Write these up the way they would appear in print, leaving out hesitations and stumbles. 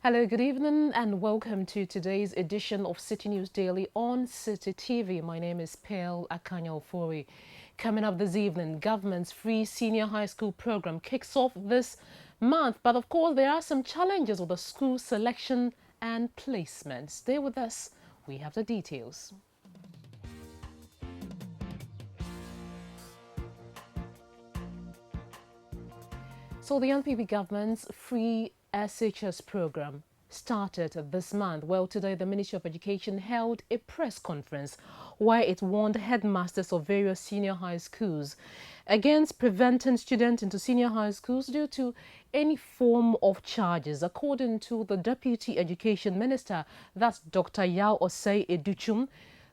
Hello, good evening and welcome to today's edition of Citi News Daily on Citi TV. My name is Akanya, Ofori. Coming up this evening, government's free senior high school program kicks off this month. But of course, there are some challenges with the school selection and placement. Stay with us. We have the details. So the NPP government's free SHS program started this month. Well, today the Ministry of Education held a press conference where it warned headmasters of various senior high schools against preventing students into senior high schools due to any form of charges. According to the Deputy Education Minister, that's Dr. Yao Osei Educhum,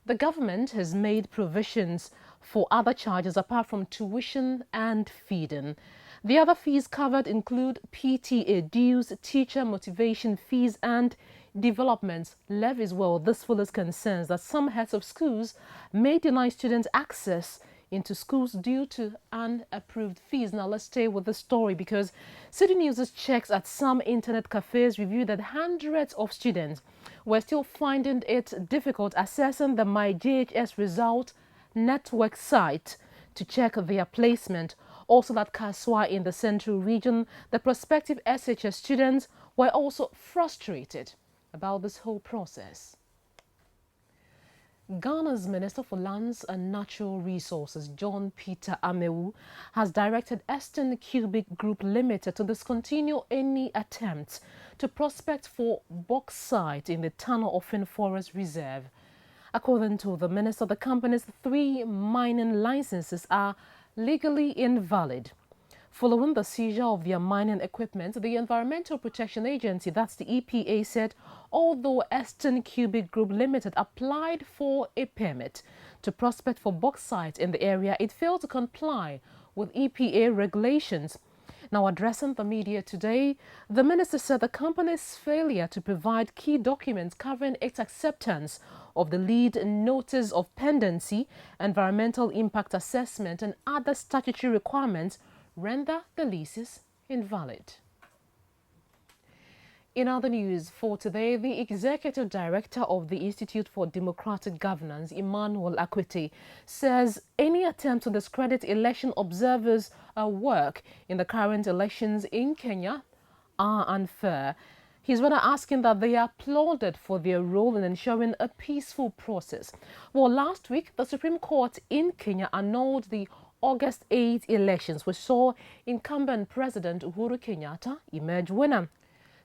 the government has made provisions for other charges apart from tuition and feeding. The other fees covered include PTA dues, teacher motivation fees and development levies. Well, this follows concerns that some heads of schools may deny students access into schools due to unapproved fees. Now let's stay with the story because Citi News' checks at some internet cafes revealed that hundreds of students were still finding it difficult accessing the MyJHS result network site to check their placement. Also at Kaswa in the central region, the prospective SHS students were also frustrated about this whole process. Ghana's Minister for Lands and Natural Resources, John Peter Amewu, has directed Exton Cubic Group Limited to discontinue any attempts to prospect for bauxite in the Tano Offin Forest Reserve. According to the minister, the company's 3 mining licenses are legally invalid. Following the seizure of their mining equipment, the Environmental Protection Agency, that's the EPA, said although Exton Cubic Group Limited applied for a permit to prospect for bauxite in the area, it failed to comply with EPA regulations. Now, addressing the media today, the minister said the company's failure to provide key documents covering its acceptance of the lead notice of pendency, environmental impact assessment and other statutory requirements render the leases invalid. In other news for today, the Executive Director of the Institute for Democratic Governance, Emmanuel Akwete, says any attempt to discredit election observers' work in the current elections in Kenya are unfair. He's rather asking that they are applauded for their role in ensuring a peaceful process. Well, last week, the Supreme Court in Kenya annulled the August 8 elections, which saw incumbent President Uhuru Kenyatta emerge winner.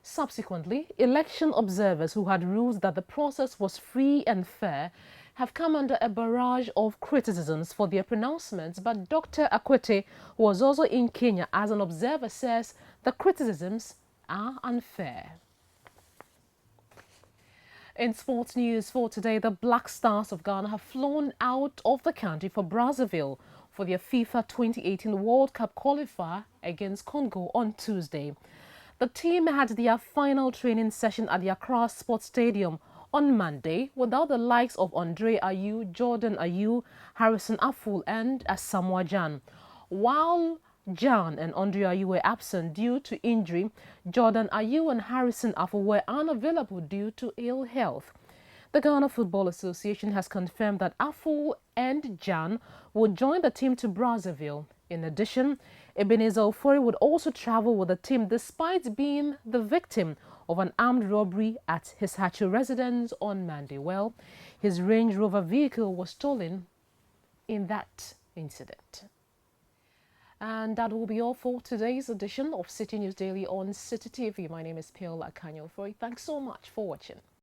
Subsequently, election observers who had ruled that the process was free and fair have come under a barrage of criticisms for their pronouncements, but Dr. Akwete, who was also in Kenya as an observer, says the criticisms are unfair. In sports news for today, the Black Stars of Ghana have flown out of the country for Brazzaville for their FIFA 2018 World Cup qualifier against Congo on Tuesday. The team had their final training session at the Accra Sports Stadium on Monday without the likes of Andre Ayew, Jordan Ayew, Harrison Afful and Asamoah Gyan. While Gyan and Andre Ayew were absent due to injury, Jordan Ayew and Harrison Afful were unavailable due to ill health. The Ghana Football Association has confirmed that Afful and Gyan will join the team to Brazzaville. In addition, Ebenezer Ofori would also travel with the team despite being the victim of an armed robbery at his Hacho residence on Monday. Well, his Range Rover vehicle was stolen in that incident. And that will be all for today's edition of Citi News Daily on Citi TV. My name is Akanya. Thanks so much for watching.